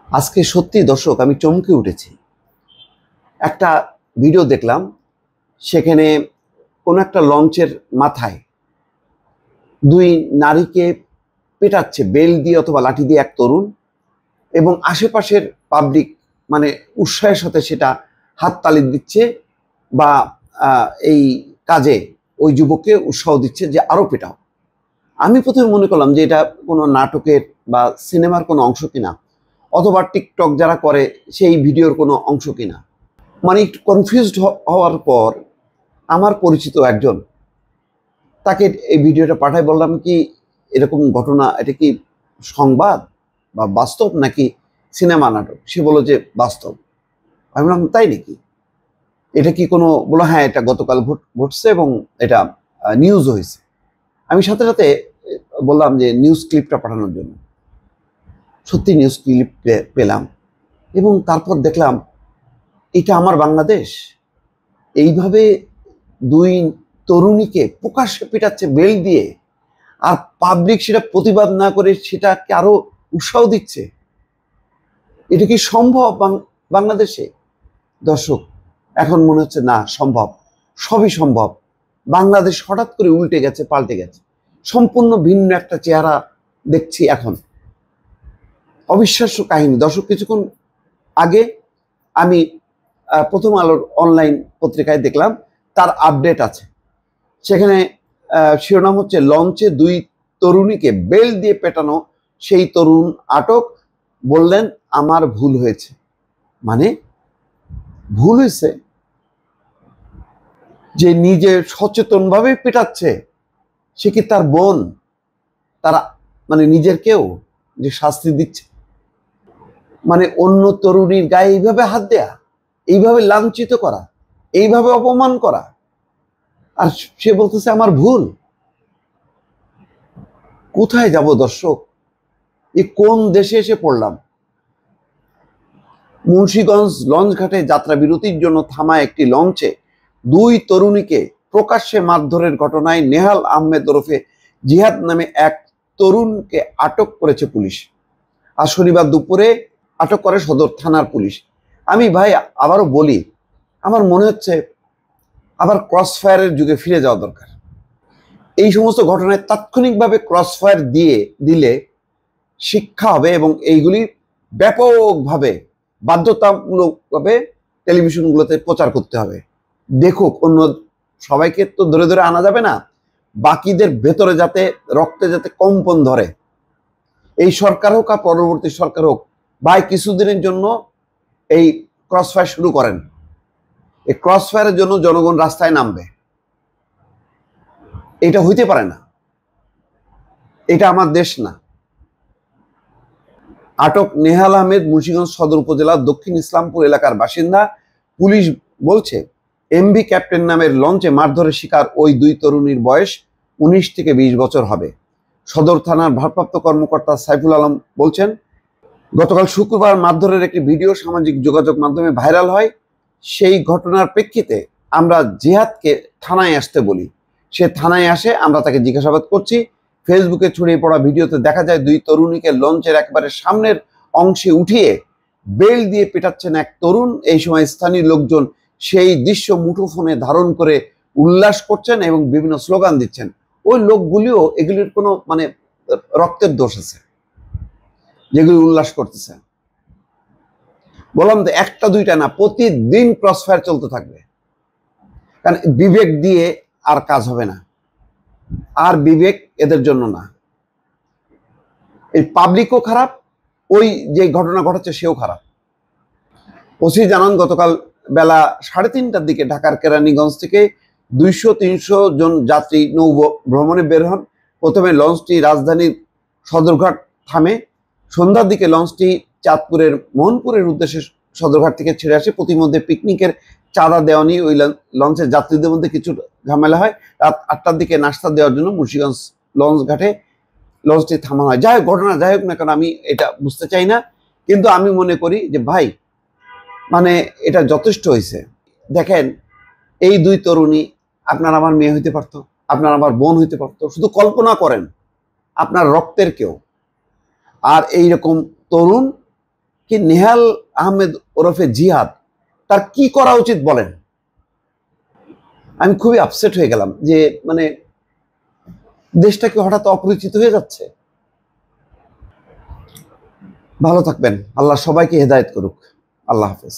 আজকে সত্যি দর্শক আমি চমকে উঠেছি। একটা ভিডিও দেখলাম, সেখানে কোনো একটা লঞ্চের মাথায় দুই নারীকে পেটাচ্ছে বেল দিয়ে অথবা লাঠি দিয়ে এক তরুণ, এবং আশেপাশের পাবলিক মানে উৎসাহের সাথে সেটা হাততালি দিচ্ছে বা এই কাজে ওই যুবককে উৎসাহ দিচ্ছে যে আরও পেটাও। আমি প্রথমে মনে করলাম যে এটা কোনো নাটকের বা সিনেমার কোনো অংশ কিনা, অথবা টিকটক যারা করে সেই ভিডিওর কোনো অংশ কিনা। মানে একটু কনফিউজড হওয়ার পর আমার পরিচিত একজন, তাকে এই ভিডিওটা পাঠাই, বললাম কি এরকম ঘটনা, এটা কি সংবাদ বা বাস্তব নাকি সিনেমা নাটক? সে বলল যে বাস্তব। আমি বললাম তাই নাকি, এটা কি কোনো, বলো হ্যাঁ এটা গতকাল ঘটছে এবং এটা নিউজ হয়েছে। আমি সাথে সাথে বললাম যে নিউজ ক্লিপটা পাঠানোর জন্য। সত্যি নিউজ ক্লিপ পেলাম এবং তারপর দেখলাম এটা আমার বাংলাদেশ। এইভাবে দুই তরুণীকে প্রকাশ্যে পেটাচ্ছে বেল দিয়ে, আর পাবলিক সেটা প্রতিবাদ না করে সেটাকে আরো উৎসাহ দিচ্ছে। এটা কি সম্ভব বাংলাদেশে? দর্শক, এখন মনে হচ্ছে না সম্ভব, সবই সম্ভব। বাংলাদেশ হঠাৎ করে উল্টে গেছে, পাল্টে গেছে, সম্পূর্ণ ভিন্ন একটা চেহারা দেখছি এখন। অবিশ্বাস্য কাহিনী। দর্শক, কিছুক্ষণ আগে আমি প্রথম আলোর অনলাইন পত্রিকায় দেখলাম, তার আপডেট আছে। সেখানে শিরোনাম হচ্ছে লঞ্চে দুই তরুণীকে বেল দিয়ে পেটানো, সেই তরুণ আটক, বললেন আমার ভুল হয়েছে। মানে ভুল হয়েছে যে নিজে সচেতনভাবে পেটাচ্ছে, সে কি তার বোন, তারা মানে নিজের কেউ, যে শাস্তি দিচ্ছে? মানে অন্য তরুণীর গায়ে এইভাবে হাত দেয়া, এইভাবে লাঞ্ছিত করা, এইভাবে অপমান করা, আর সে বলতেছে আমার ভুল। কোথায় যাব দর্শক? এ কোন দেশে এসে পড়লাম? মুন্সিগঞ্জ লঞ্চ ঘাটে যাত্রা বিরতির জন্য থামা একটি লঞ্চে দুই তরুণীকে প্রকাশ্যে মারধরের ঘটনায় নেহাল আহমেদ ওরফে জিহাদ নামে এক তরুণকে আটক করেছে পুলিশ। আজ শনিবার দুপুরে আটক করে সদর থানার পুলিশ। আমি ভাই আবারও বলি, আমার মনে হচ্ছে আবার ক্রসফায়ারের যুগে ফিরে যাওয়া দরকার। এই সমস্ত ঘটনায় তাৎক্ষণিকভাবে ক্রসফায়ার দিলে শিক্ষা হবে, এবং এইগুলি ব্যাপকভাবে বাধ্যতামূলকভাবে টেলিভিশনগুলোতে প্রচার করতে হবে। দেখুক অন্য, সবাইকে তো ধরে ধরে আনা যাবে না, বাকিদের ভেতরে যাতে রক্তে যাতে কম্পন ধরে। এই সরকার হোক আর পরবর্তী সরকার হোক, ভাই কিছুদিনের জন্য এই ক্রসফায়ার শুরু করেন। এই ক্রসফায়ারের জন্য জনগণ রাস্তায় নামবে, এটা হইতে পারে না, এটা আমার দেশ না। আটক নেহাল আহমেদ মুন্সিগঞ্জ সদর উপজেলার দক্ষিণ ইসলামপুর এলাকার বাসিন্দা। পুলিশ বলছে এমভি ক্যাপ্টেন নামের লঞ্চে মারধরের শিকার ওই দুই তরুণীর বয়স 19 থেকে 20 বছর হবে। সদর থানার ভারপ্রাপ্ত কর্মকর্তা সাইফুল আলম বলছেন, গতকাল শুক্রবার মারধরের একটি ভিডিও সামাজিক যোগাযোগ মাধ্যমে ভাইরাল হয়। সেই ঘটনার প্রেক্ষিতে আমরা জিহাদকে থানায় আসতে বলি, সে থানায় আসে, আমরা তাকে জিজ্ঞাসাবাদ করছি। ফেসবুকে ছড়িয়ে পড়া ভিডিওতে দেখা যায় দুই তরুণীকে লঞ্চের একেবারে সামনের অংশে উঠিয়ে বেল দিয়ে পেটাচ্ছেন এক তরুণ। এই সময় স্থানীয় লোকজন সেই দৃশ্য মুঠোফোনে ধারণ করে উল্লাস করছেন এবং বিভিন্ন স্লোগান দিচ্ছেন। ওই লোকগুলিও এগুলির কোনো মানে রক্তের দোষ আছে যেগুলি উল্লাস করতেছে। বললাম তো, একটা দুইটা না, প্রতিদিন ক্রসফায়ার চলতে থাকবে। কারণ বিবেক দিয়ে আর কাজ হবে না, আর বিবেক এদের জন্য না। এই পাবলিকও খারাপ, ওই যে ঘটনা ঘটাচ্ছে সেও খারাপ। ওসি জানান, গতকাল বেলা 3:30টার দিকে ঢাকার কেরানীগঞ্জ থেকে 200-300 জন যাত্রী নৌ ভ্রমণে বের হন। প্রথমে লঞ্চটি রাজধানীর সদরঘাট থামে। সন্ধ্যার দিকে লঞ্চটি চাঁদপুরের মোহনপুরের উদ্দেশ্যে সদরঘাট থেকে ছেড়ে আসে। প্রতিমধ্যে পিকনিকের চাঁদা দেওয়া নিয়ে ওই লঞ্চের যাত্রীদের মধ্যে কিছু ঝামেলা হয়। রাত 8টার দিকে নাস্তা দেওয়ার জন্য মুন্সিগঞ্জ লঞ্চ ঘাটে লঞ্চটি থামানো হয়। যাই হোক, ঘটনা যাই হোক না কেন, আমি এটা বুঝতে চাই না, কিন্তু আমি মনে করি যে ভাই মানে এটা যথেষ্ট হয়েছে। দেখেন, এই দুই তরুণী আপনার আমার মেয়ে হইতে পারতো, আপনার আমার বোন হইতে পারতো। শুধু কল্পনা করেন, আপনার রক্তের কেউ, আর এইরকম তরুণ কি নেহাল আহমেদ ওরফে জিহাদ, তার কি করা উচিত বলেন? আমি খুবই আপসেট হয়ে গেলাম যে মানে দেশটা কি হঠাৎ অপরিচিত হয়ে যাচ্ছে? ভালো থাকবেন, আল্লাহ সবাইকে হেদায়েত করুক। আল্লাহ হাফেজ।